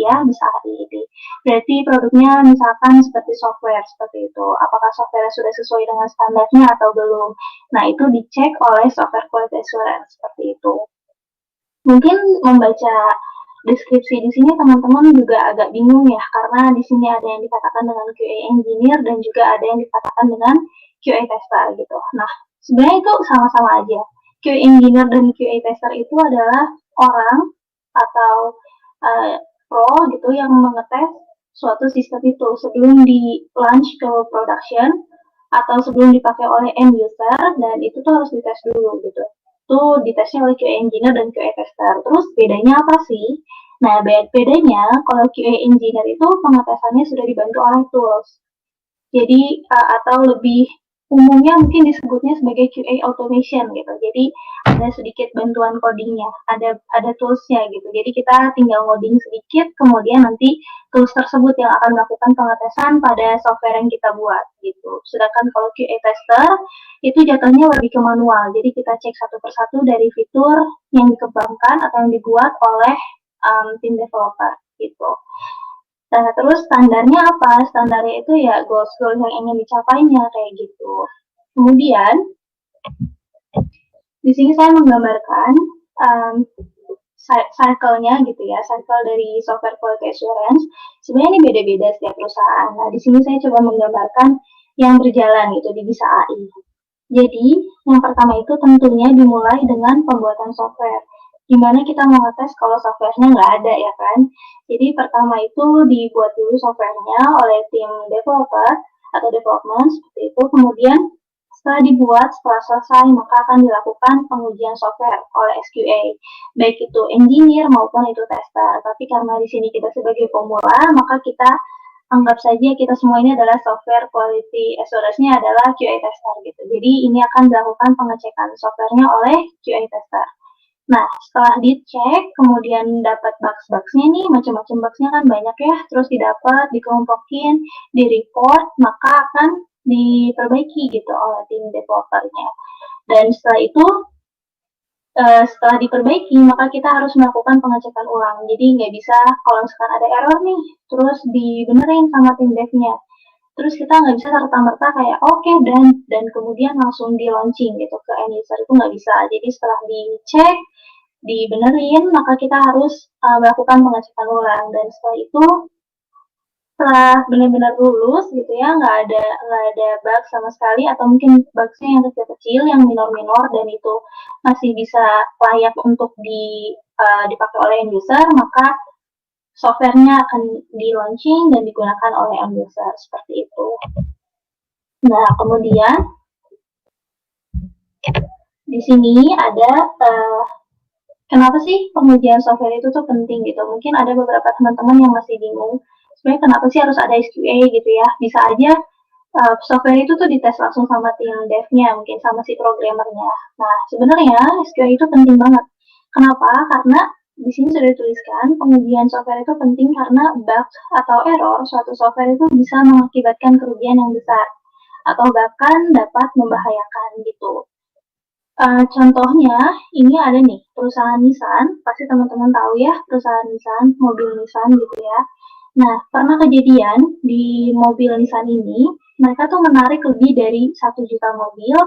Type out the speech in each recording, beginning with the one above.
ya, bisa HID. Berarti produknya misalkan seperti software seperti itu. Apakah software sudah sesuai dengan standarnya atau belum? Nah, itu dicek oleh software quality assurance seperti itu. Mungkin membaca deskripsi di sini teman-teman juga agak bingung ya, karena di sini ada yang dikatakan dengan QA engineer dan juga ada yang dikatakan dengan QA tester gitu. Nah, sebenarnya itu sama-sama aja. QA engineer dan QA tester itu adalah orang atau pro gitu yang mengetes suatu sistem itu sebelum di launch ke production atau sebelum dipakai oleh end user, dan itu tuh harus dites dulu gitu. Itu ditesnya oleh QA engineer dan QA tester. Terus bedanya apa sih? Nah, bedanya kalau QA engineer itu pengetesannya sudah dibantu oleh tools. Jadi atau lebih umumnya mungkin disebutnya sebagai QA automation gitu. Jadi ada sedikit bantuan codingnya, ada toolsnya gitu. Jadi kita tinggal ngoding sedikit, kemudian nanti tools tersebut yang akan melakukan pengetesan pada software yang kita buat gitu. Sedangkan kalau QA tester itu jatuhnya lebih ke manual. Jadi kita cek satu persatu dari fitur yang dikembangkan atau yang dibuat oleh tim developer gitu. Nah, terus standarnya apa? Standarnya itu ya goals-goals yang ingin dicapainya kayak gitu. Kemudian di sini saya menggambarkan cycle-nya gitu ya, cycle dari software quality assurance. Sebenarnya ini beda-beda setiap perusahaan. Nah, di sini saya coba menggambarkan yang berjalan gitu di Bisa AI. Jadi, yang pertama itu tentunya dimulai dengan pembuatan software. Gimana kita mengetes kalau softwarenya nggak ada ya kan? Jadi pertama itu dibuat dulu softwarenya oleh tim developer atau development seperti itu. Kemudian setelah dibuat, setelah selesai, maka akan dilakukan pengujian software oleh SQA, baik itu engineer maupun itu tester. Tapi karena di sini kita sebagai pemula, maka kita anggap saja kita semua ini adalah software quality assurance-nya adalah QA tester gitu. Jadi ini akan dilakukan pengecekan softwarenya oleh QA tester. Nah, setelah dicek, kemudian dapat bugs-bugsnya nih, macam-macam bugsnya kan banyak ya, terus didapat, dikelompokin, di-report, maka akan diperbaiki gitu oleh tim developernya. Dan setelah itu, setelah diperbaiki, maka kita harus melakukan pengecekan ulang. Jadi nggak bisa kalau misalkan ada error nih, terus dibenerin sama tim devnya. Terus kita nggak bisa serta-merta kayak oke, dan kemudian langsung di launching gitu ke end user, itu nggak bisa. Jadi setelah dicek, dibenerin, maka kita harus melakukan pengecekan ulang. Dan setelah itu, setelah benar-benar lulus gitu ya, nggak ada bug sama sekali, atau mungkin bugsnya yang kecil-kecil, yang minor-minor, dan itu masih bisa layak untuk dipakai oleh end user, maka softwarenya akan di launching dan digunakan oleh end user seperti itu. Nah, kemudian di sini ada kenapa sih pengujian software itu tuh penting gitu. Mungkin ada beberapa teman-teman yang masih bingung, sebenarnya kenapa sih harus ada SQA gitu ya. Bisa aja software itu tuh dites langsung sama tim dev-nya, mungkin sama si programmernya. Nah, sebenarnya SQA itu penting banget. Kenapa? Karena di sini sudah dituliskan pengujian software itu penting karena bug atau error suatu software itu bisa mengakibatkan kerugian yang besar atau bahkan dapat membahayakan gitu. Contohnya ini ada nih perusahaan Nissan, pasti teman-teman tahu ya perusahaan Nissan, mobil Nissan gitu ya. Nah, pernah kejadian di mobil Nissan ini, mereka tuh menarik lebih dari 1 juta mobil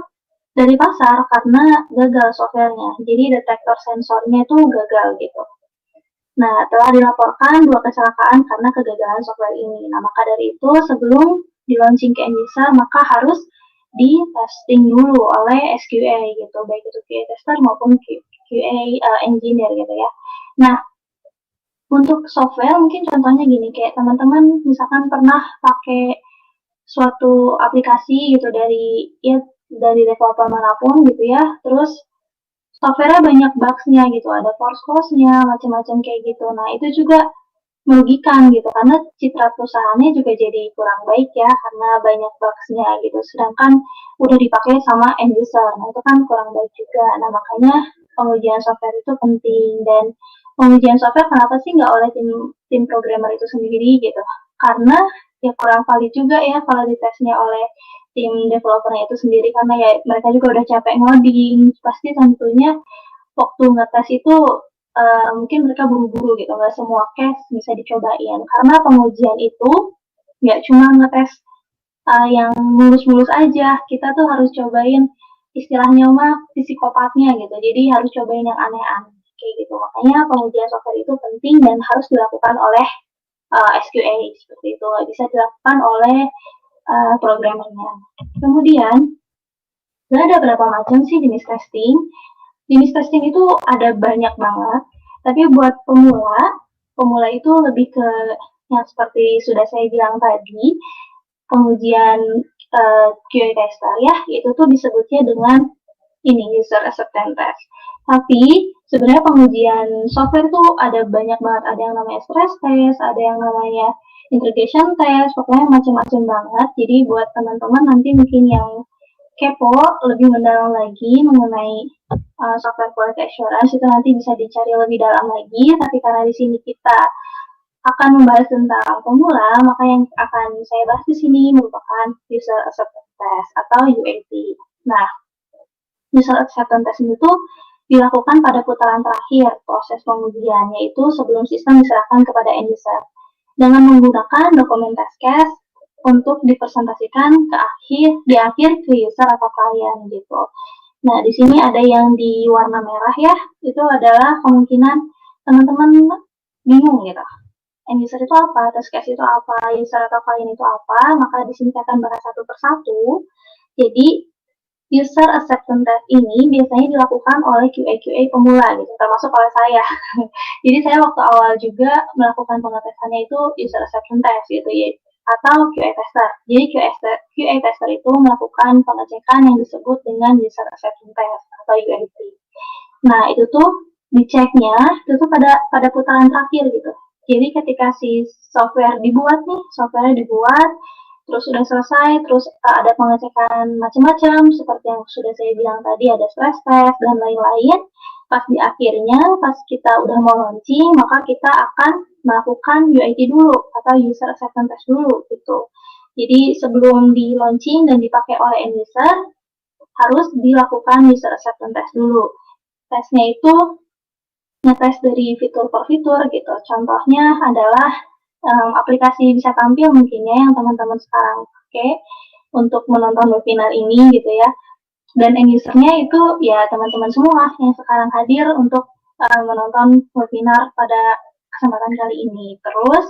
dari pasar karena gagal softwarenya. Jadi detektor sensornya itu gagal gitu. Nah, telah dilaporkan 2 kecelakaan karena kegagalan software ini. Nah, maka dari itu sebelum di launching ke end user, maka harus di testing dulu oleh SQA gitu, baik itu QA tester maupun QA engineer gitu ya. Nah, untuk software mungkin contohnya gini, kayak teman-teman misalkan pernah pakai suatu aplikasi gitu dari developer manapun gitu ya, terus software-nya banyak bugs-nya gitu, ada force cause-nya, macam-macam kayak gitu. Nah, itu juga merugikan gitu, karena citra perusahaannya juga jadi kurang baik ya, karena banyak bugs-nya gitu. Sedangkan udah dipakai sama end user, nah itu kan kurang baik juga. Nah, makanya pengujian software itu penting. Dan pengujian software kenapa sih nggak oleh tim programmer itu sendiri gitu? Karena ya kurang valid juga ya kalau ditesnya oleh tim developernya itu sendiri, karena ya mereka juga udah capek ngoding, pasti tentunya waktu ngetes itu mungkin mereka buru-buru gitu, nggak semua case bisa dicobain. Karena pengujian itu nggak cuma ngetes yang mulus-mulus aja, kita tuh harus cobain istilahnya mah psikopatnya gitu, jadi harus cobain yang aneh-aneh kayak gitu. Makanya pengujian software itu penting dan harus dilakukan oleh SQA seperti itu, nggak bisa dilakukan oleh programmernya. Kemudian ada berapa macam sih jenis testing? Jenis testing itu ada banyak banget, tapi buat pemula itu lebih ke yang seperti sudah saya bilang tadi, pengujian QA tester ya, itu tuh disebutnya dengan ini user acceptance test. Tapi sebenarnya pengujian software tuh ada banyak banget, ada yang namanya stress test, ada yang namanya integration test, pokoknya macam-macam banget. Jadi buat teman-teman nanti mungkin yang kepo lebih mendalam lagi mengenai software quality assurance itu nanti bisa dicari lebih dalam lagi. Tapi karena di sini kita akan membahas tentang pemula, maka yang akan saya bahas di sini merupakan user acceptance test atau UAT. Nah, user acceptance test itu dilakukan pada putaran terakhir proses pengujian, yaitu sebelum sistem diserahkan kepada end user, dengan menggunakan dokumen test case untuk dipresentasikan di akhir ke user atau klien gitu. Nah, di sini ada yang di warna merah ya, itu adalah kemungkinan teman-teman bingung gitu. End user itu apa, test case itu apa, user atau klien itu apa, maka di sini saya akan bahas satu persatu. Jadi, user acceptance test ini biasanya dilakukan oleh QA-QA pemula gitu, termasuk oleh saya. Jadi saya waktu awal juga melakukan pengetesannya itu user acceptance test gitu ya, atau QA tester. Jadi QA tester itu melakukan pengecekan yang disebut dengan user acceptance test atau UAT. Nah, itu tuh diceknya itu tuh pada putaran terakhir gitu. Jadi ketika si software dibuat nih, softwarenya dibuat, terus sudah selesai, terus ada pengecekan macam-macam seperti yang sudah saya bilang tadi, ada stress test dan lain-lain. Pas di akhirnya, pas kita udah mau launching, maka kita akan melakukan UAT dulu atau user acceptance test dulu gitu. Jadi sebelum di launching dan dipakai oleh end user, harus dilakukan user acceptance test dulu. Tesnya itu ngetes dari fitur per fitur gitu. Contohnya adalah aplikasi bisa tampil mungkin ya yang teman-teman sekarang pakai untuk menonton webinar ini gitu ya. Dan end usernya itu ya teman-teman semua yang sekarang hadir untuk menonton webinar pada kesempatan kali ini. Terus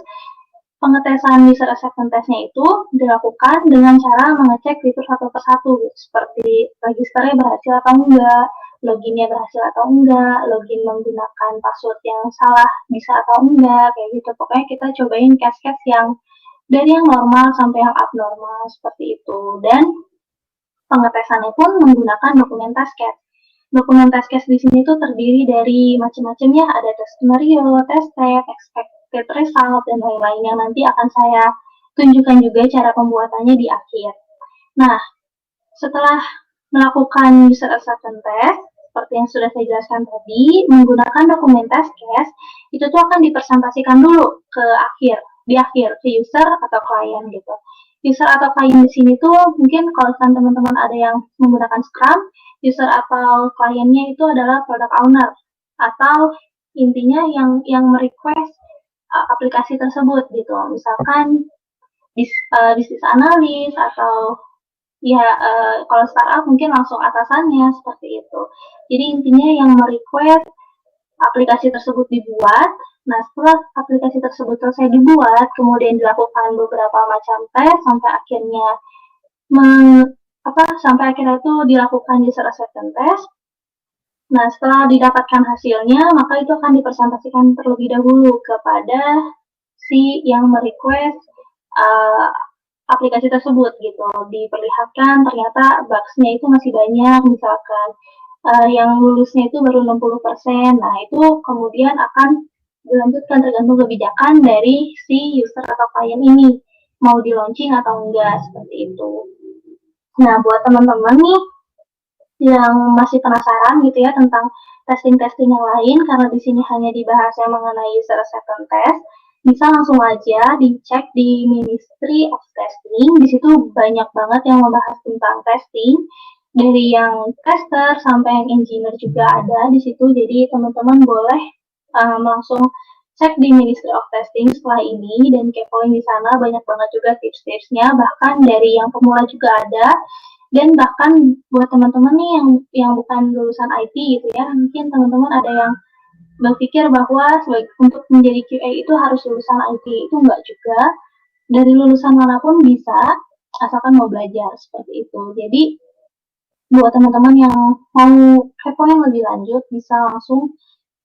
pengetesan user acceptance test-nya itu dilakukan dengan cara mengecek fitur satu persatu, seperti registernya berhasil atau enggak, loginnya berhasil atau enggak, login menggunakan password yang salah bisa atau enggak, kayak gitu. Pokoknya kita cobain case-case yang dari yang normal sampai yang abnormal seperti itu. Dan pengetesannya pun menggunakan dokumen task case. Dokumen task case di sini tuh terdiri dari macam-macamnya, ada test scenario, test case, expected result, dan lain-lain yang nanti akan saya tunjukkan juga cara pembuatannya di akhir. Nah, setelah melakukan user acceptance test, seperti yang sudah saya jelaskan tadi, menggunakan dokumen task case, itu tuh akan dipresentasikan dulu ke di akhir, ke user atau klien gitu. User atau klien di sini tuh mungkin kalau teman-teman ada yang menggunakan Scrum, user atau kliennya itu adalah product owner atau intinya yang merequest aplikasi tersebut gitu. Misalkan bisnis analis atau ya kalau startup mungkin langsung atasannya seperti itu. Jadi intinya yang merequest aplikasi tersebut dibuat. Nah, setelah aplikasi tersebut selesai dibuat, kemudian dilakukan beberapa macam tes sampai akhirnya sampai akhirnya itu dilakukan user acceptance test. Nah, setelah didapatkan hasilnya, maka itu akan dipresentasikan terlebih dahulu kepada si yang merequest aplikasi tersebut gitu. Diperlihatkan ternyata bugs-nya itu masih banyak, misalkan yang lulusnya itu baru 60%. Nah, itu kemudian akan dilanjutkan tergantung kebijakan dari si user atau klien ini mau di launching atau enggak seperti itu. Nah, buat teman-teman nih yang masih penasaran gitu ya tentang testing-testing yang lain, karena di sini hanya dibahas yang mengenai user acceptance test, bisa langsung aja dicek di Ministry of Testing. Di situ banyak banget yang membahas tentang testing, dari yang tester sampai yang engineer juga ada di situ. Jadi teman-teman boleh langsung cek di Ministry of Testing setelah ini dan kepoin di sana, banyak banget juga tips-tipsnya, bahkan dari yang pemula juga ada. Dan bahkan buat teman-teman nih yang bukan lulusan IT gitu ya, mungkin teman-teman ada yang berpikir bahwa untuk menjadi QA itu harus lulusan IT, itu enggak juga. Dari lulusan manapun bisa, asalkan mau belajar seperti itu. Jadi buat teman-teman yang mau kepo yang lebih lanjut, bisa langsung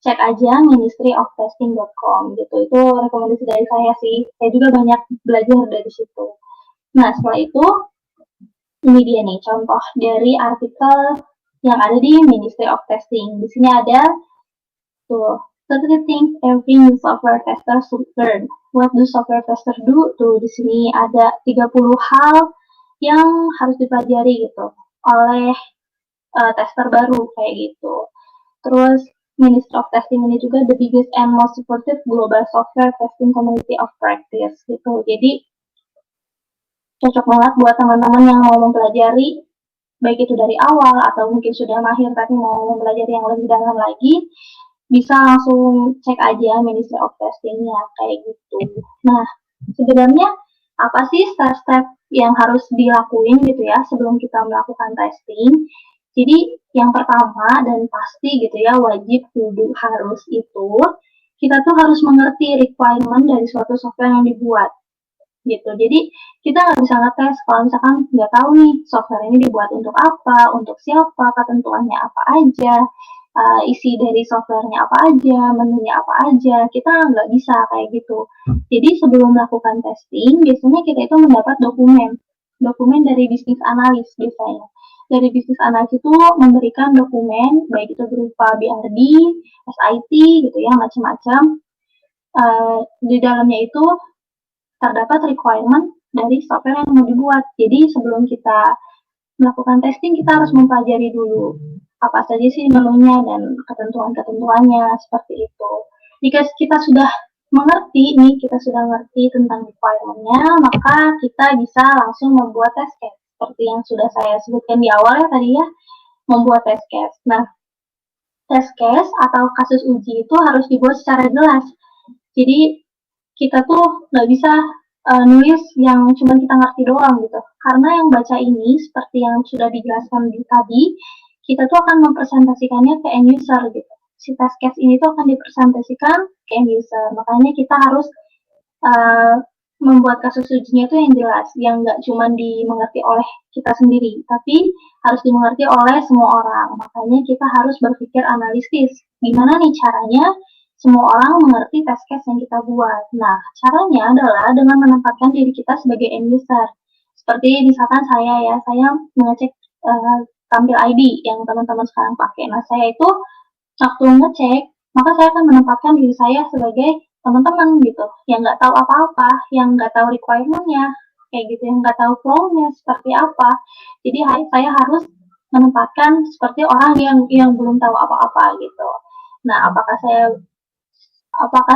cek aja ministryofTesting.com gitu. Itu rekomendasi dari saya sih. Saya juga banyak belajar dari situ. Nah, setelah itu ini dia nih contoh dari artikel yang ada di Ministry of Testing. Di sini ada tuh 30 things every new software tester should learn. What do software tester do? Tuh di sini ada 30 hal yang harus dipelajari gitu oleh tester baru kayak gitu. Terus Ministry of Testing ini juga the biggest and most supportive global software testing community of practice gitu. Jadi cocok banget buat teman-teman yang mau mempelajari baik itu dari awal atau mungkin sudah mahir tapi mau mempelajari yang lebih dalam lagi, bisa langsung cek aja Ministry of Testing-nya kayak gitu. Nah, sebenarnya apa sih step-step yang harus dilakuin gitu ya sebelum kita melakukan testing? Jadi yang pertama dan pasti gitu ya, wajib kudu harus itu kita tuh harus mengerti requirement dari suatu software yang dibuat gitu. Jadi kita nggak bisa ngetes kalau misalkan nggak tahu nih software ini dibuat untuk apa, untuk siapa, ketentuannya apa aja, isi dari softwarenya apa aja, menunya apa aja, kita nggak bisa kayak gitu. Jadi sebelum melakukan testing, biasanya kita itu mendapat dokumen dari bisnis analis biasanya. Dari bisnis analis itu memberikan dokumen, baik itu berupa BRD, SIT gitu ya, macam-macam. Di dalamnya itu terdapat requirement dari software yang mau dibuat. Jadi sebelum kita melakukan testing, kita harus mempelajari dulu apa saja sih menunya dan ketentuan-ketentuannya seperti itu. Jika kita sudah mengerti nih, kita sudah mengerti tentang requirement-nya, maka kita bisa langsung membuat test case. Seperti yang sudah saya sebutkan di awal ya tadi ya, membuat test case. Nah, test case atau kasus uji itu harus dibuat secara jelas. Jadi kita tuh nggak bisa nulis yang cuma kita ngerti doang gitu. Karena yang baca ini seperti yang sudah dijelaskan tadi, kita tuh akan mempresentasikannya ke end user gitu. Si test case ini tuh akan dipresentasikan ke end user. Makanya kita harus membuat kasus ujinya itu yang jelas, yang nggak cuma dimengerti oleh kita sendiri, tapi harus dimengerti oleh semua orang. Makanya kita harus berpikir analitis. Gimana nih caranya semua orang mengerti test case yang kita buat. Nah, caranya adalah dengan menempatkan diri kita sebagai end user. Seperti misalkan saya mengecek tampil ID yang teman-teman sekarang pakai. Nah, saya itu waktu ngecek, maka saya akan menempatkan diri saya sebagai teman-teman gitu, yang nggak tahu apa-apa, yang nggak tahu requirement-nya, kayak gitu, yang nggak tahu flow-nya seperti apa. Jadi saya harus menempatkan seperti orang yang belum tahu apa-apa gitu. Nah, apakah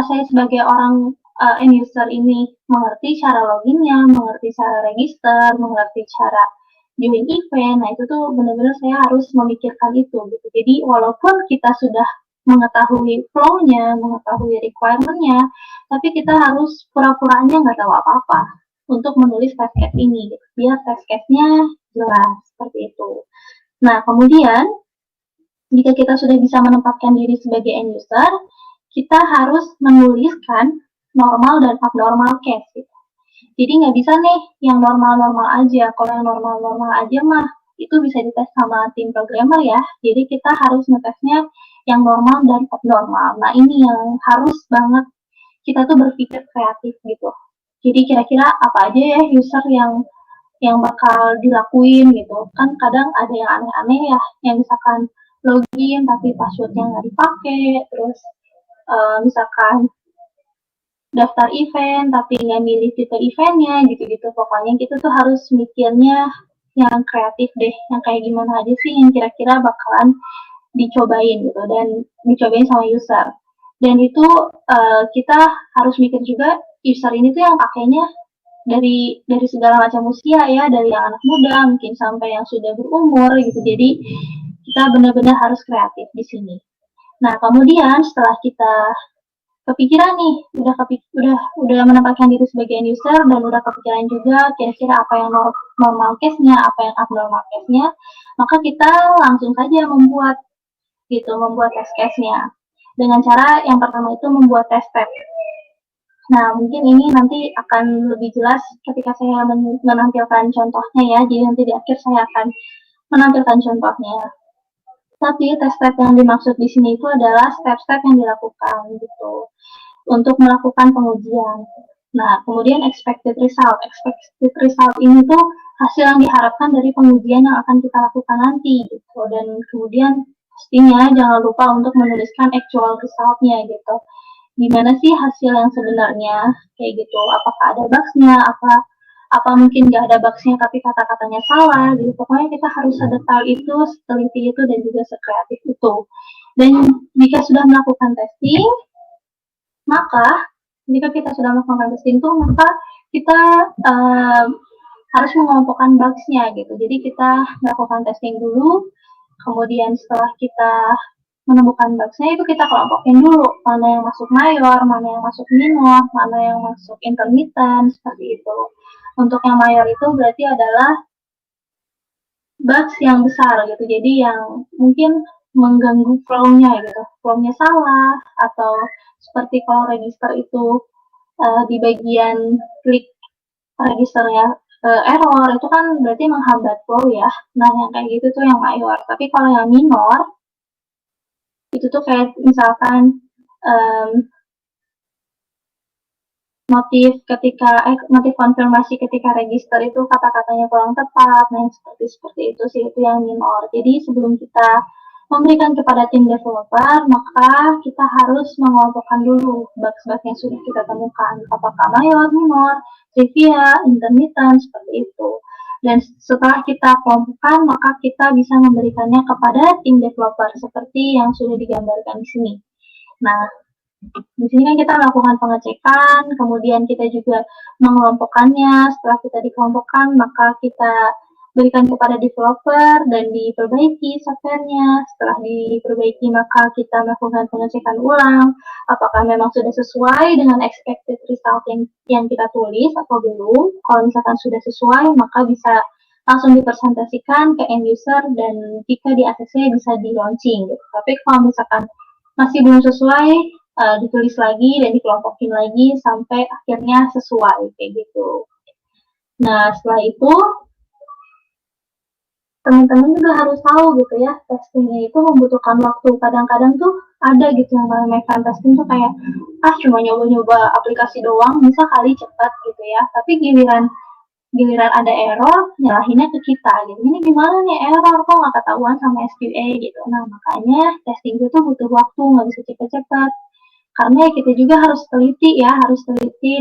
saya sebagai orang end user ini mengerti cara loginnya, mengerti cara register, mengerti cara join event. Nah, itu tuh benar-benar saya harus memikirkan itu gitu. Jadi walaupun kita sudah mengetahui flow-nya, mengetahui requirement-nya, tapi kita harus pura-puranya nggak tahu apa-apa untuk menulis test case ini gitu. Biar test case-nya jelas seperti itu. Nah, kemudian jika kita sudah bisa menempatkan diri sebagai end user, kita harus menuliskan normal dan abnormal case gitu. Jadi nggak bisa nih yang normal-normal aja. Kalau yang normal-normal aja mah itu bisa dites sama tim programmer ya. Jadi kita harus ngetesnya yang normal dan abnormal. Nah, ini yang harus banget kita tuh berpikir kreatif gitu. Jadi kira-kira apa aja ya user yang bakal dilakuin gitu. Kan kadang ada yang aneh-aneh ya, yang misalkan login tapi passwordnya nggak dipakai, terus misalkan daftar event tapi nggak milih tipe eventnya gitu-gitu. Pokoknya kita tuh harus mikirnya yang kreatif deh, yang kayak gimana aja sih yang kira-kira bakalan dicobain gitu dan dicobain sama user. Dan itu kita harus mikir juga user ini tuh yang pakainya dari segala macam usia ya, dari yang anak muda mungkin sampai yang sudah berumur gitu. Jadi kita benar-benar harus kreatif di sini. Nah, kemudian setelah kita kepikiran nih, udah menempatkan diri sebagai end user dan udah kepikiran juga kira-kira apa yang normal case-nya, apa yang abnormal case-nya, maka kita langsung saja membuat test case-nya. Dengan cara yang pertama itu membuat test step. Nah, mungkin ini nanti akan lebih jelas ketika saya menampilkan contohnya ya. Jadi nanti di akhir saya akan menampilkan contohnya. Tapi test step yang dimaksud di sini itu adalah step-step yang dilakukan gitu untuk melakukan pengujian. Nah, kemudian expected result. Expected result ini tuh hasil yang diharapkan dari pengujian yang akan kita lakukan nanti gitu. Dan kemudian pastinya jangan lupa untuk menuliskan actual result-nya gitu. Gimana sih hasil yang sebenarnya kayak gitu? Apakah ada bugs-nya? Apa mungkin nggak ada bugs-nya tapi kata-katanya salah gitu. Pokoknya kita harus sedetail itu, seteliti itu, dan juga sekreatif itu. Dan jika sudah melakukan testing, maka jika kita sudah melakukan testing itu, maka kita harus mengelompokkan bugs-nya gitu. Jadi kita melakukan testing dulu, kemudian setelah kita menemukan bugs-nya itu kita kelompokin dulu, mana yang masuk mayor, mana yang masuk minor, mana yang masuk intermittent, seperti itu. Untuk yang mayor itu berarti adalah bugs yang besar gitu, jadi yang mungkin mengganggu flow-nya gitu, flow-nya salah, atau seperti kalau register itu di bagian klik registernya error, itu kan berarti menghambat flow ya. Nah, yang kayak gitu tuh yang mayor. Tapi kalau yang minor, itu tuh kayak misalkan notif konfirmasi ketika register itu kata-katanya kurang tepat, nah seperti itu sih, itu yang minor. Jadi sebelum kita memberikan kepada tim developer, maka kita harus mengelompokkan dulu bug-bug yang sudah kita temukan, apakah mayor, minor, trivia, intermittent, seperti itu. Dan setelah kita kelompokkan, maka kita bisa memberikannya kepada tim developer seperti yang sudah digambarkan di sini. Nah, di sini kan kita melakukan pengecekan, kemudian kita juga mengelompokkannya. Setelah kita dikelompokkan, maka kita berikan kepada developer dan diperbaiki softwarenya. Setelah diperbaiki, maka kita melakukan pengecekan ulang, apakah memang sudah sesuai dengan expected result yang kita tulis atau belum. Kalau misalkan sudah sesuai, maka bisa langsung dipresentasikan ke end user, dan jika di ACC bisa di launching gitu. Tapi kalau misalkan masih belum sesuai, ditulis lagi dan dikelompokin lagi sampai akhirnya sesuai kayak gitu. Nah, setelah itu teman-teman juga harus tahu gitu ya, testingnya itu membutuhkan waktu. Kadang-kadang tuh ada gitu yang namanya testing tuh kayak cuma nyoba-nyoba aplikasi doang, bisa kali cepat gitu ya. Tapi giliran ada error, nyalahinnya ke kita gitu. Ini gimana nih error, kok nggak ketahuan sama SQA gitu. Nah, makanya testing itu butuh waktu, nggak bisa cepat-cepat. Karena kita juga harus teliti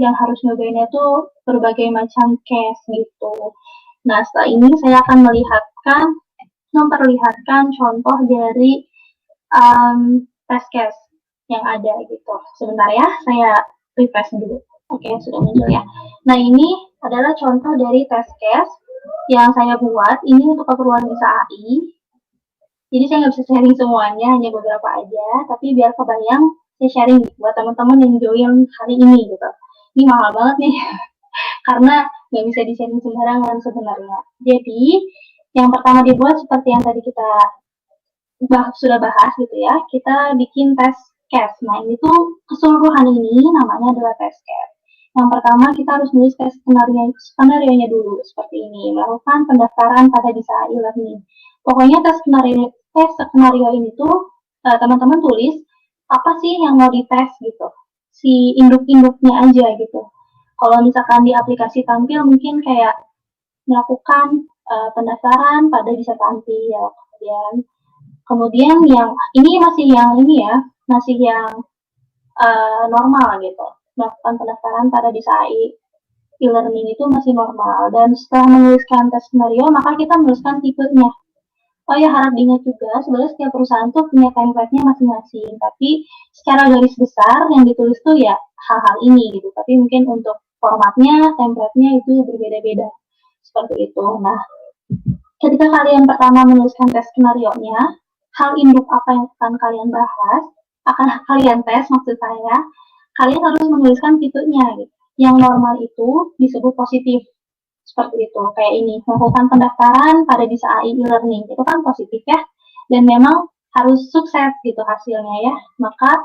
dan harus nyobainnya tuh berbagai macam case gitu. Nah, setelah ini saya akan memperlihatkan contoh dari test case yang ada gitu. Sebentar ya, saya refresh dulu. Oke, sudah muncul ya. Nah, ini adalah contoh dari test case yang saya buat. Ini untuk keperluan bisa AI. Jadi saya nggak bisa sharing semuanya, hanya beberapa aja. Tapi biar kebayang, saya sharing buat teman-teman yang join hari ini gitu. Ini mahal banget nih, karena nggak bisa di-sharing sembarangan sebenarnya. Jadi, yang pertama dibuat seperti yang tadi kita sudah bahas gitu ya, kita bikin test case. Nah, ini tuh keseluruhan ini namanya adalah test case. Yang pertama kita harus nulis tes skenario-nya dulu seperti ini, melakukan pendaftaran pada Disa e-learning. Pokoknya tes skenario ini tuh teman-teman tulis apa sih yang mau dites gitu, si induk-induknya aja gitu. Kalau misalkan di aplikasi tampil mungkin kayak melakukan pendaftaran pada Disa tampil, kemudian yang ini masih yang normal gitu. Melakukan pendaftaran pada Disa e-learning itu masih normal. Dan setelah menuliskan tes skenario, maka kita menuliskan tipenya. Oh ya, harap diingat juga, sebenarnya setiap perusahaan tuh punya template-nya masing-masing. Tapi secara garis besar yang ditulis tuh ya hal-hal ini gitu. Tapi mungkin untuk formatnya, template-nya itu berbeda-beda. Seperti itu. Nah, ketika kalian pertama menuliskan tes skenario-nya, hal induk apa yang akan kalian bahas, akan kalian tes maksud saya, kalian harus menuliskan tipenya gitu. Yang normal itu disebut positif, seperti itu. Kayak ini, melakukan pendaftaran pada bisa AI e-learning, itu kan positif ya, dan memang harus sukses gitu hasilnya ya, maka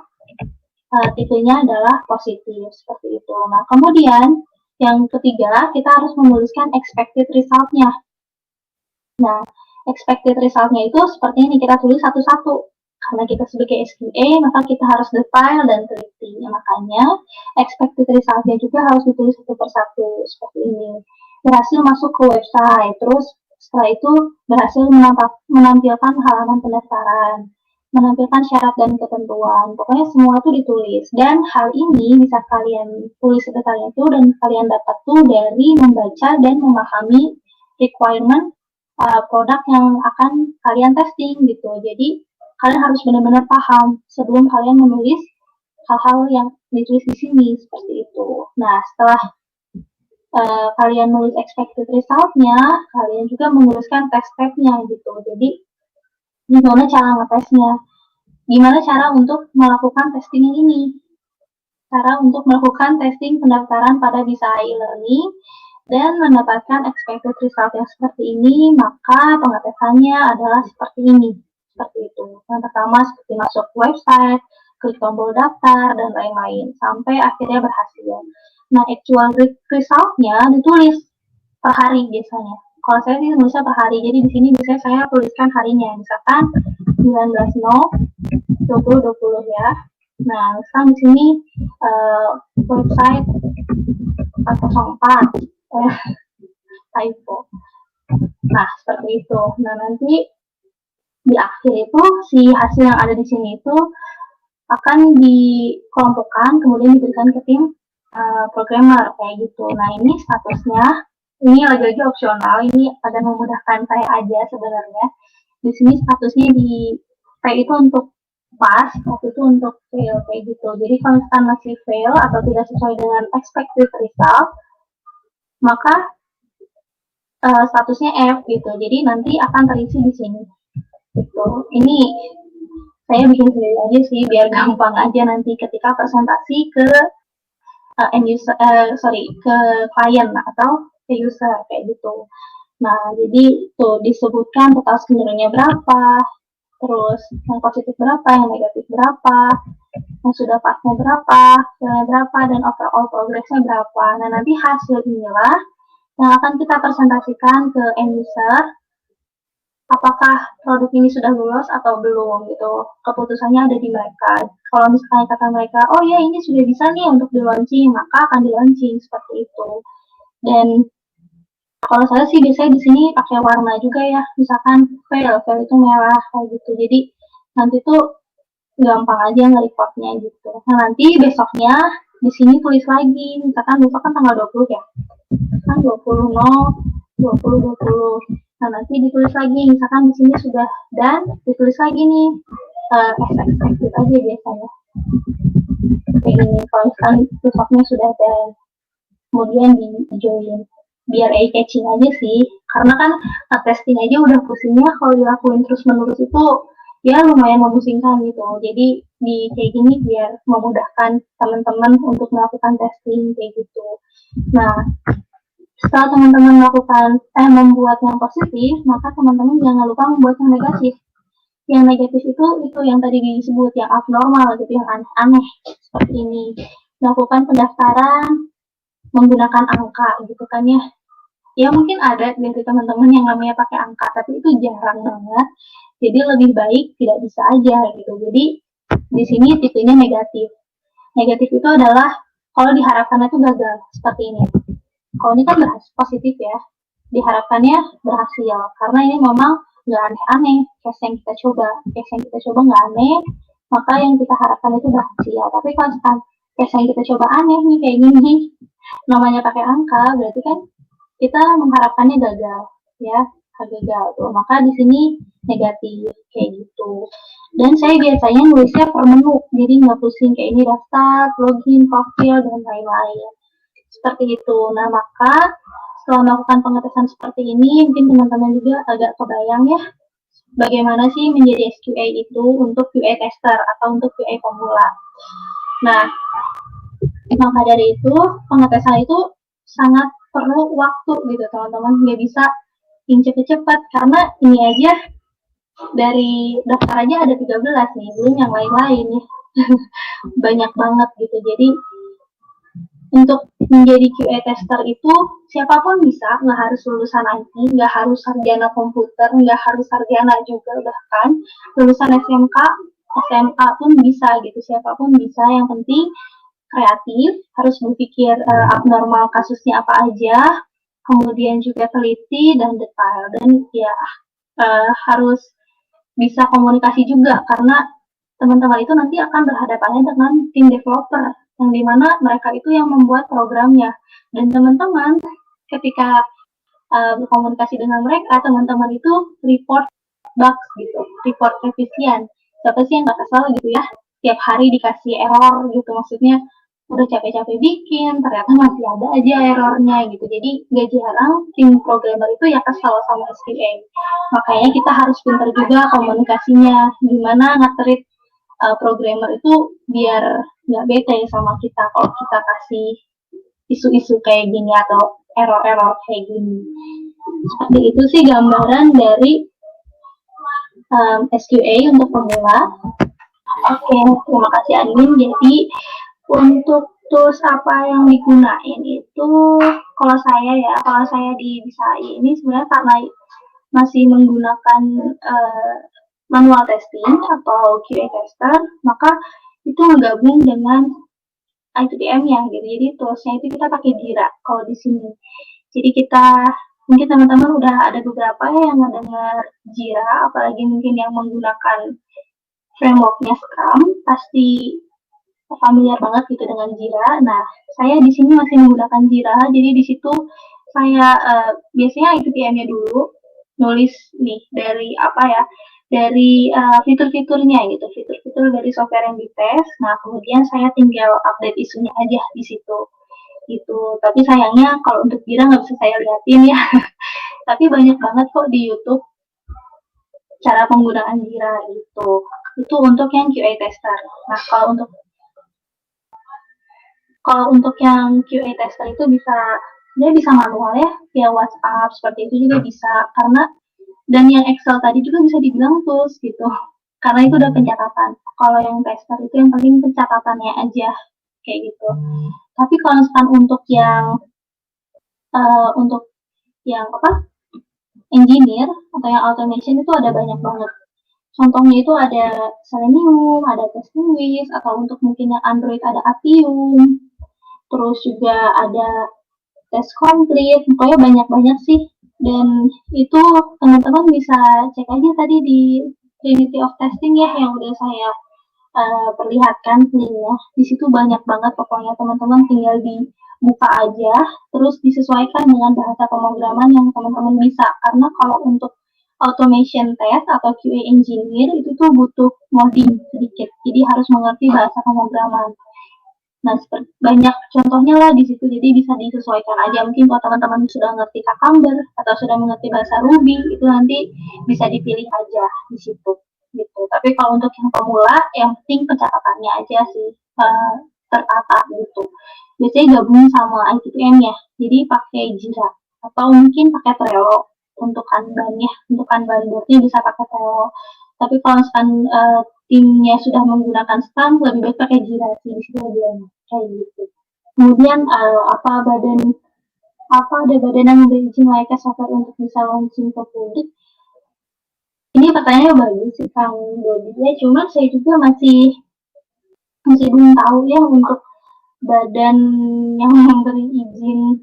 tipenya adalah positif, seperti itu. Nah, kemudian yang ketiga, kita harus menuliskan expected result-nya. Nah, expected result-nya itu seperti ini, kita tulis satu-satu. Karena kita sebagai SQA, maka kita harus detail dan teliti. Makanya, expected result-nya juga harus ditulis satu persatu, seperti ini. Berhasil masuk ke website, terus setelah itu berhasil menampilkan halaman pendaftaran, menampilkan syarat dan ketentuan. Pokoknya semua itu ditulis. Dan hal ini bisa kalian tulis sedetail itu dan kalian dapat tuh dari membaca dan memahami requirement produk yang akan kalian testing gitu. Jadi kalian harus benar-benar paham sebelum kalian menulis hal-hal yang ditulis di sini seperti itu. Nah, setelah kalian nulis expected result-nya, kalian juga menuliskan test step-nya gitu. Jadi gimana cara ngetesnya? Gimana cara untuk melakukan testing ini? Cara untuk melakukan testing pendaftaran pada bisa e-learning dan mendapatkan expected result yang seperti ini, maka pengetesannya adalah seperti ini. Seperti itu. Yang pertama seperti masuk website, klik tombol daftar, dan lain-lain. Sampai akhirnya berhasil. Nah, actual result-nya ditulis per hari biasanya. Kalau saya sih nulisnya per hari, jadi di sini biasanya saya tuliskan harinya. Misalkan 19.0, 20.20 ya. Nah, sekarang di sini website 404 typo. Nah, seperti itu. Nah, nanti di akhir itu si hasil yang ada di sini itu akan dikelompokkan, kemudian diberikan ke tim programmer kayak gitu. Nah, ini statusnya, ini lagi-lagi opsional, ini ada memudahkan saya aja sebenarnya. Di sini statusnya di P itu untuk pas, waktu itu untuk fail kayak gitu. Jadi kalau misalkan masih fail atau tidak sesuai dengan expected result, maka statusnya F gitu. Jadi nanti akan terisi di sini. Gitu. Ini saya bikin sendiri aja sih biar gampang aja nanti ketika presentasi ke end user, ke klien atau ke user kayak gitu. Nah, jadi tuh disebutkan total skenario-nya berapa, terus yang positif berapa, yang negatif berapa, yang sudah pasnya berapa, dan overall progress-nya berapa. Nah, nanti hasil inilah yang akan kita presentasikan ke end user, apakah produk ini sudah lulus atau belum gitu. Keputusannya ada di mereka. Kalau misalnya kata mereka, oh ya ini sudah bisa nih untuk di launching, maka akan di launching seperti itu. Dan kalau saya sih biasanya di sini pakai warna juga ya, misalkan fail itu merah kayak gitu. Jadi nanti tuh gampang aja nge-reportnya gitu. Nah, nanti besoknya di sini tulis lagi, misalkan besok kan tanggal 20 ya. Kan 20 Nah, nanti ditulis lagi, misalkan di sini sudah dan ditulis lagi nih expected aja biasanya. Kayak gini, kalau misalkan besoknya sudah dan kemudian di join biar eye-catching aja sih, karena kan testing aja udah pusingnya, kalau dilakuin terus menerus itu ya lumayan memusingkan gitu. Jadi di kayak gini biar memudahkan teman-teman untuk melakukan testing kayak gitu. Nah, setelah teman-teman melakukan membuat yang positif, maka teman-teman jangan lupa membuat yang negatif. Yang negatif itu yang tadi disebut yang abnormal gitu, yang aneh-aneh seperti ini. Melakukan pendaftaran menggunakan angka gitu kan ya. Ya mungkin ada dari teman-teman yang namanya pakai angka, tapi itu jarang banget. Jadi lebih baik tidak bisa aja gitu. Jadi di sini tipenya negatif. Negatif itu adalah kalau diharapkannya itu gagal seperti ini. Kalau ini kan positif ya, diharapkannya berhasil karena ini memang nggak aneh-aneh. Case yang kita coba nggak aneh, maka yang kita harapkan itu berhasil. Tapi kalau misalkan case yang kita coba aneh nih kayak gini, namanya pakai angka, berarti kan kita mengharapkannya gagal ya, gagal tuh. Maka di sini negatif kayak gitu. Dan saya biasanya nulisnya per menu, jadi nggak pusing kayak ini daftar, login, profil, dan lain-lain. Seperti itu. Nah, maka setelah melakukan pengetesan seperti ini, mungkin teman-teman juga agak kebayang ya bagaimana sih menjadi SQA itu untuk QA tester atau untuk QA pemula. Nah, maka dari itu pengetesan itu sangat perlu waktu gitu teman-teman, nggak bisa yang cepet-cepet karena ini aja dari daftar aja ada 13 nih, belum yang lain-lain ya. Banyak banget gitu. Jadi untuk menjadi QA tester itu siapapun bisa, nggak harus lulusan IT, nggak harus sarjana komputer, nggak harus sarjana juga, bahkan lulusan SMK, SMA pun bisa gitu, siapapun bisa. Yang penting kreatif, harus berpikir abnormal kasusnya apa aja, kemudian juga teliti dan detail, dan ya harus bisa komunikasi juga karena teman-teman itu nanti akan berhadapannya dengan tim developer yang dimana mereka itu yang membuat programnya, dan teman-teman ketika berkomunikasi dengan mereka, teman-teman itu report bugs gitu, report revisian. Siapa sih yang nggak kesal gitu ya tiap hari dikasih error gitu, maksudnya udah capek-capek bikin ternyata masih ada aja errornya gitu. Jadi gak jarang tim programmer itu ya kesal sama SQA, makanya kita harus pintar juga komunikasinya, gimana nge-treat programmer itu biar nggak bete sama kita kalau kita kasih isu-isu kayak gini atau error-error kayak gini. Seperti itu sih gambaran dari SQA untuk pemula. Oke, terima kasih Admin. Jadi untuk tools apa yang digunain itu, kalau saya di BISAI ini sebenarnya karena masih menggunakan manual testing atau QA tester, maka itu menggabung dengan ITPM-nya gitu. Jadi toolsnya itu kita pakai Jira kalau di sini. Jadi kita mungkin teman-teman udah ada beberapa yang mendengar Jira, apalagi mungkin yang menggunakan frameworknya Scrum, pasti familiar banget gitu dengan Jira. Nah, saya di sini masih menggunakan Jira, jadi di situ saya biasanya ITPM-nya dulu, nulis nih dari apa ya, dari fitur-fiturnya gitu, fitur-fitur dari software yang dites. Nah, kemudian saya tinggal update isunya aja di situ gitu. Tapi sayangnya kalau untuk Jira nggak bisa saya liatin ya. Tapi banyak banget kok di YouTube cara penggunaan Jira gitu. Itu untuk yang QA tester. Nah, kalau untuk yang QA tester itu dia bisa manual ya, via WhatsApp seperti itu juga bisa, karena dan yang Excel tadi juga bisa dibilang tools gitu, karena itu udah pencatatan. Kalau yang tester itu yang penting pencatatannya aja kayak gitu. Tapi kalau misalkan untuk yang apa, engineer atau yang automation itu ada banyak banget. Contohnya itu ada Selenium, ada TestWiz, atau untuk mungkin yang Android ada Appium, terus juga ada Test Complete, pokoknya banyak-banyak sih. Dan itu teman-teman bisa cek aja tadi di Trinity of Testing ya, yang udah saya perlihatkan linknya. Di situ banyak banget pokoknya, teman-teman tinggal dibuka aja, terus disesuaikan dengan bahasa pemrograman yang teman-teman bisa. Karena kalau untuk automation test atau QA engineer itu tuh butuh ngoding sedikit, jadi harus mengerti bahasa pemrograman. Nah, banyak contohnya lah di situ, jadi bisa disesuaikan aja. Mungkin kalau teman-teman sudah mengerti Cucumber atau sudah mengerti bahasa Ruby, itu nanti bisa dipilih aja di situ gitu. Tapi kalau untuk yang pemula, yang penting pencatatannya aja sih tertata gitu. Biasanya gabung sama ITPM ya, jadi pakai Jira atau mungkin pakai Trello untuk kanban ya, untuk kanban boardnya bisa pakai Trello. Tapi kalau misalkan timnya sudah menggunakan Scrum, lebih baik pakai Jira sih, di situ lebih enak kayak gitu. Kemudian ada badan yang berizin layak software untuk bisa launching ke publik. Ini pertanyaannya bagus sih Kang Dodi ya, cuma saya juga masih belum tahu ya untuk badan yang memberi izin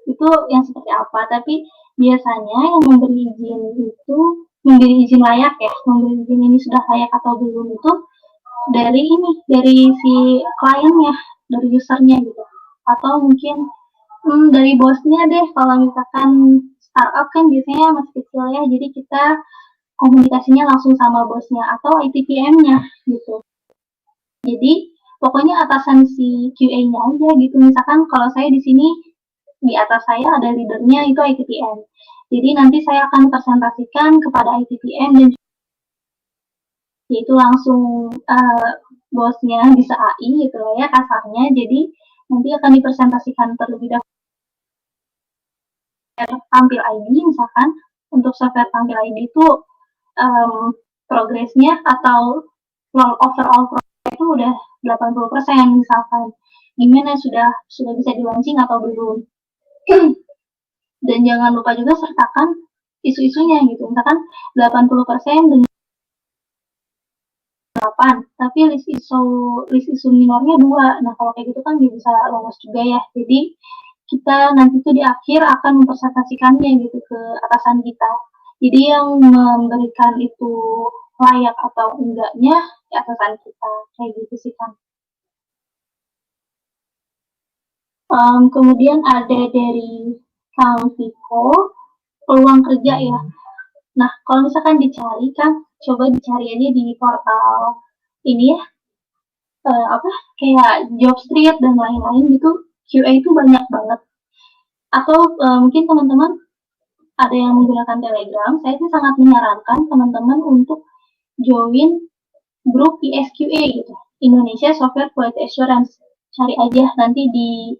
itu yang seperti apa. Tapi biasanya yang memberi izin itu, memberi izin layak ya, memberi izin ini sudah layak atau belum itu dari si kliennya, dari usernya gitu, atau mungkin dari bosnya deh. Kalau misalkan startup kan biasanya masih kecil ya, jadi kita komunikasinya langsung sama bosnya atau ITPM-nya gitu. Jadi pokoknya atasan si QA-nya aja gitu. Misalkan kalau saya di sini, di atas saya ada leadernya itu ITPM. Jadi nanti saya akan presentasikan kepada ITPM dan yaitu langsung bosnya bisa AI gitu ya kasarnya. Jadi nanti akan dipresentasikan terlebih dahulu tampil ID misalkan. Untuk software tampil ID itu progresnya atau overall progress itu udah 80% misalkan. Gimana sudah bisa di launching atau belum. Dan jangan lupa juga sertakan isu-isunya gitu. Misalkan 80% dengan 8, tapi list isu minornya 2. Nah, kalau kayak gitu kan dia bisa lolos juga ya. Jadi kita nanti tuh di akhir akan mempresentasikannya gitu ke atasan kita. Jadi yang memberikan itu layak atau enggaknya di atasan kita. Kayak gitu sih kan. Kemudian ada dari Kang Viko, peluang kerja ya. Nah, kalau misalkan dicari kan, coba dicari aja di portal ini ya, kayak Jobstreet dan lain-lain gitu. QA itu banyak banget. Atau mungkin teman-teman ada yang menggunakan Telegram, saya sih sangat menyarankan teman-teman untuk join grup ISQA gitu, Indonesia Software Quality Assurance. Cari aja nanti di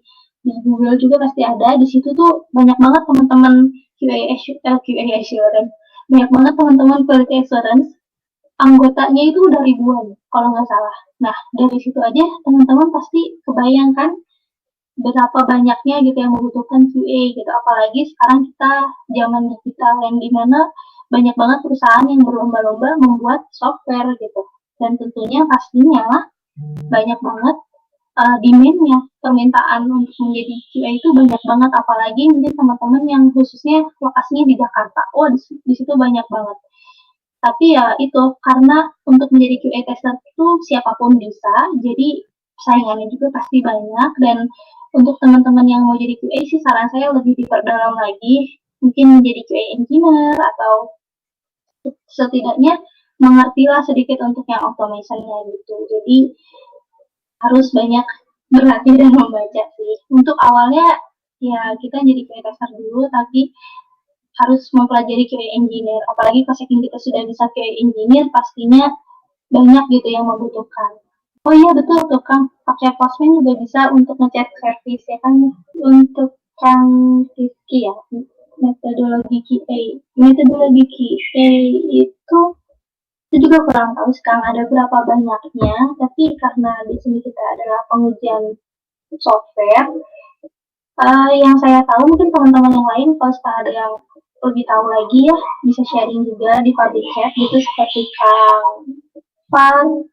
Google juga pasti ada. Di situ tuh banyak banget teman-teman QA Assurance. Banyak banget teman-teman Quality Assurance. Anggotanya itu udah ribuan kalau nggak salah. Nah, dari situ aja teman-teman pasti kebayangkan berapa banyaknya gitu yang membutuhkan QA gitu. Apalagi sekarang kita zaman digital yang dimana banyak banget perusahaan yang berlomba-lomba membuat software gitu. Dan tentunya pastinya banyak banget demand-nya, permintaan untuk menjadi QA itu banyak banget. Apalagi mungkin teman-teman yang khususnya lokasinya di Jakarta. Oh, di situ banyak banget. Tapi ya itu, karena untuk menjadi QA tester itu siapapun bisa, jadi saingannya juga pasti banyak. Dan untuk teman-teman yang mau jadi QA sih saran saya lebih diperdalam lagi, mungkin menjadi QA engineer atau setidaknya mengertilah sedikit untuk yang automation-nya gitu. Jadi harus banyak berlatih dan membaca sih. Untuk awalnya ya kita jadi QA tester dulu, tapi harus mempelajari QA engineer. Apalagi pas kita sudah bisa QA engineer, pastinya banyak gitu yang membutuhkan. Oh iya betul tuh Kang, pakai Postman juga bisa untuk ngecek service ya kan. Untuk Kang Rizky ya, metodologi QA. Metodologi QA itu juga kurang tahu sekarang ada berapa banyaknya, tapi karena di sini kita adalah pengujian software, yang saya tahu mungkin teman-teman yang lain kalau ada yang lebih tahu lagi ya bisa sharing juga di public chat gitu seperti Kang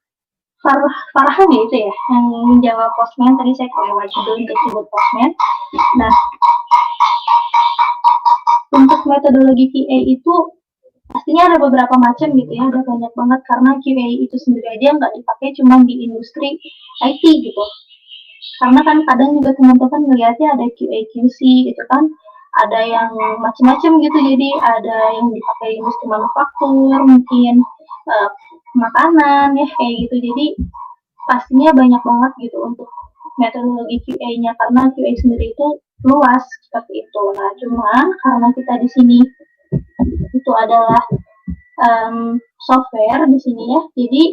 Farhan ya itu ya yang menjawab Postman tadi saya kelewat juga untuk sebut Postman. Nah, untuk metodologi QA itu pastinya ada beberapa macam gitu ya, ada banyak banget karena QA itu sendiri aja nggak dipakai cuma di industri IT gitu. Karena kan kadang juga teman-teman melihatnya ada QA QC gitu kan, ada yang macam-macam gitu, jadi ada yang dipakai industri manufaktur mungkin makanan ya kayak gitu. Jadi pastinya banyak banget gitu untuk metodologi QA-nya karena QA sendiri itu luas seperti itu. Nah, cuman karena kita di sini itu adalah software di sini ya, jadi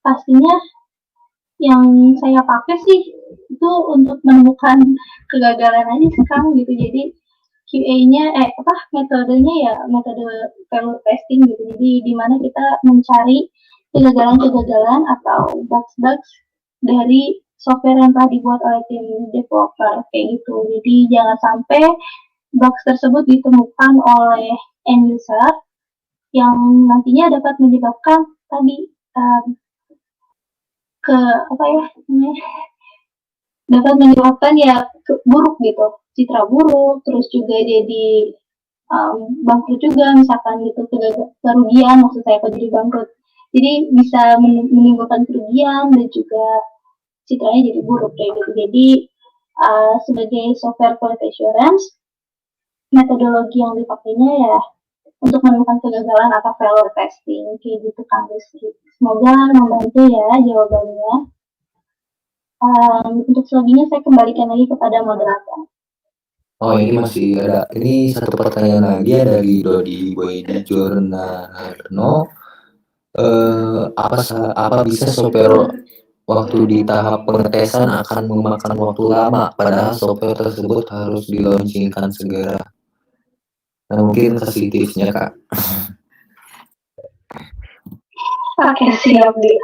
pastinya yang saya pakai sih itu untuk menemukan kegagalan aja sekarang gitu. Jadi QA-nya metodenya ya metode failure testing gitu. Jadi di mana kita mencari kegagalan-kegagalan atau bugs-bugs dari software yang telah dibuat oleh tim developer kayak gitu. Jadi jangan sampai bugs tersebut ditemukan oleh end user yang nantinya dapat menyebabkan tadi dapat menyebabkan ya buruk gitu, citra buruk, terus juga jadi bangkrut juga misalkan gitu, kerugian maksud saya kalau jadi bangkrut. Jadi bisa menimbulkan kerugian dan juga citranya jadi buruk kayak gitu. Jadi sebagai software quality assurance, metodologi yang dipakainya ya untuk menemukan kegagalan atau failure testing kayak gitu kan Rizky. Semoga membantu ya jawabannya. Untuk selebihnya saya kembalikan lagi kepada moderator. Oh ini masih ada, ini satu pertanyaan lagi ya dari Dodi Boydi Jurnarno. Apa bisa software waktu di tahap pengetesan akan memakan waktu lama, padahal software tersebut harus di-launching-kan segera. Nah, mungkin kasih tipsnya, Kak. Oke, siap deh.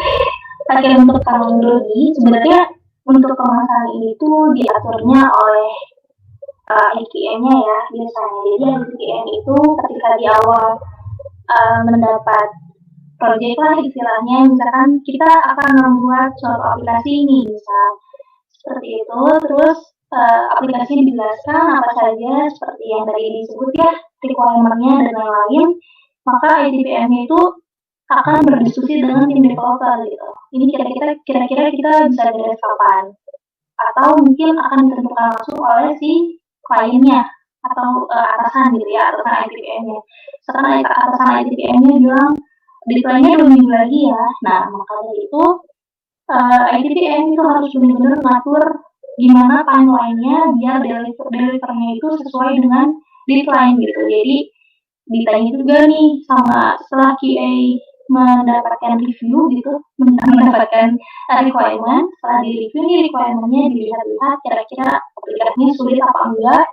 Oke, untuk teknologi sebenarnya untuk permasalahan ini tuh diaturnya oleh ITM-nya ya biasanya. Jadi ITM itu ketika di awal mendapat proyek lah istilahnya, misalkan kita akan membuat suatu aplikasi ini, misal seperti itu, terus aplikasinya dijelaskan apa saja seperti yang tadi disebut ya, requirement-nya dan lain-lain, maka ITPM-nya itu akan berdiskusi dengan tim developer gitu. Ini kira-kira kita bisa beres kapan? Atau mungkin akan ditentukan langsung oleh si kliennya atau atasan gitu ya, atasan ITPM-nya. Sekarang atasan ITPM-nya bilang deadline-nya 2 minggu lagi ya. Nah, maka dari itu ITPM itu harus benar-benar ngatur gimana timeline-nya biar delivernya itu sesuai dengan deadline gitu. Jadi ditanya juga nih sama setelah QA mendapatkan review gitu, mendapatkan requirement, setelah di review nih requirement-nya dilihat-lihat kira-kira aplikasinya sulit apa enggak,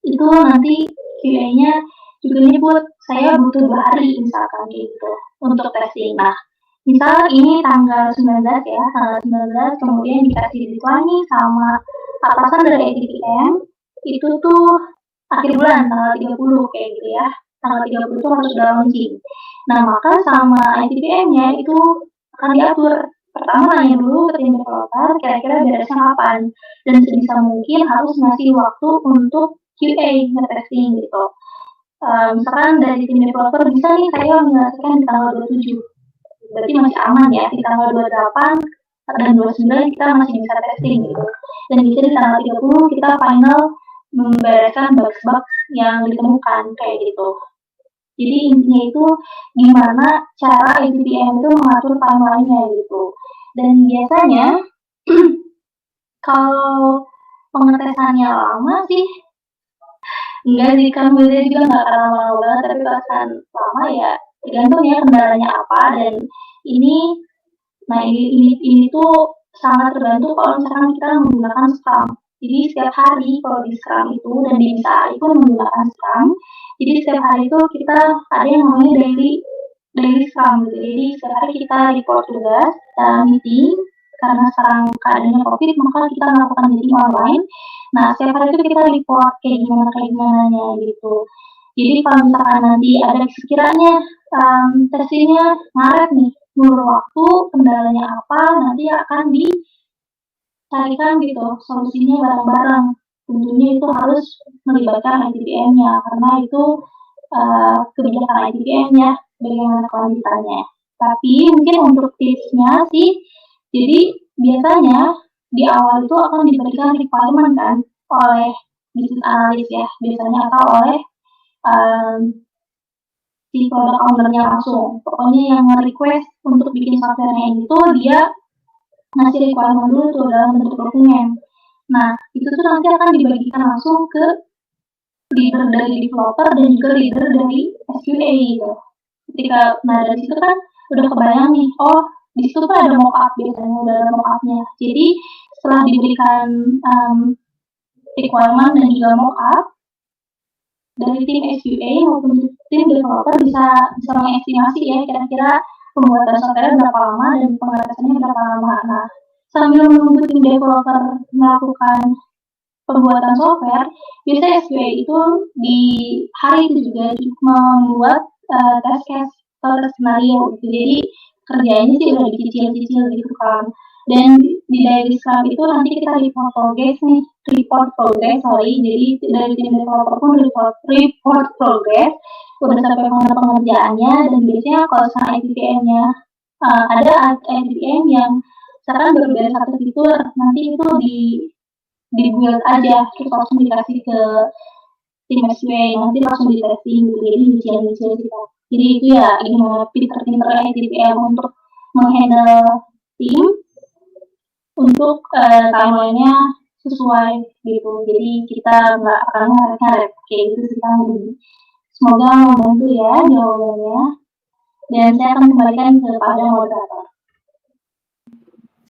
itu nanti QA-nya juga nyebut saya butuh 2 hari misalkan gitu untuk testing. Nah, misal ini tanggal 19 ya, tanggal 19 kemudian dikasih deadline nih sama atasan dari ITPM, itu tuh akhir bulan tanggal 30 kayak gitu ya. Tanggal 30 itu harus udah launching. Nah, maka sama ITPM-nya itu akan diatur. Pertama nanya dulu ke tim developer kira-kira beresnya kapan dan sebisa mungkin harus ngasih waktu untuk QA nge-testing gitu. Misalkan dari tim developer bisa nih saya menyelesaikan di tanggal 27. Berarti masih aman ya, di tanggal 28 dan 29 kita masih bisa testing gitu. Dan bisa di tanggal 30 kita final membereskan bug-bug yang ditemukan kayak gitu. Jadi intinya itu gimana cara ITPM itu mengatur timeline-nya gitu. Dan biasanya kalau pengetesannya lama sih enggak sih, kan sebenarnya juga nggak akan lama-lama banget, tapi kalau lama ya tergantung ya kendalanya apa dan ini ini tuh sangat terbantu kalau misalkan kita menggunakan Scrum. Jadi setiap hari kalau di Scrum itu dan di Bisa itu menggunakan Scrum. Jadi setiap hari itu kita ada yang namanya daily Scrum gitu. Jadi setiap hari kita report tugas, kita meeting karena sekarang keadaannya COVID maka kita melakukan meeting online. Nah, setiap hari itu kita report kayak gimana gitu. Jadi kalau misalkan nanti ada sekiranya testingnya Maret nih, ngulur waktu, kendalanya apa, nanti akan dicarikan gitu solusinya bareng-bareng. Tentunya itu harus melibatkan ITPM-nya karena itu kebijakan ITPM ya, bagaimana kelanjutannya. Tapi mungkin untuk tipsnya sih, jadi biasanya di awal itu akan diberikan requirement kan oleh business analyst ya, biasanya atau oleh si product owner-nya langsung. Pokoknya yang nge-request untuk bikin software-nya itu dia ngasih requirement dulu tuh dalam bentuk dokumen. Nah, itu tuh nanti akan dibagikan langsung ke leader dari developer dan juga leader dari SQA gitu. Nah dari situ kan udah kebayang nih, oh di situ kan ada mockup biasanya, udah ada mockupnya. Jadi setelah diberikan requirement dan juga mockup, dari tim SQA maupun tim developer bisa mengestimasi ya kira-kira pembuatan software berapa lama dan pengetesannya berapa lama. Nah, sambil menunggu tim developer melakukan pembuatan software, biasanya SQA itu di hari itu juga membuat test case atau test skenario gitu. Jadi kerjanya sih udah dicicil-cicil gitu kan. Dan di daily Scrum itu nanti kita report progress. Jadi dari tim developer pun report progress udah sampai mana pengerjaannya dan biasanya kalau sama ITPM-nya ada ITPM yang sekarang baru beres satu fitur, nanti itu di-build aja, terus langsung dikasih ke tim SQA, nanti langsung di testing gitu, jadi nyicil kita. Jadi itu ya gimana pinter-pinter ITPM untuk menghandle tim untuk timeline-nya sesuai gitu. Jadi kita nggak akan ngaret kayak gitu sih. Semoga membantu ya jawabannya. Dan saya akan kembalikan kepada moderator.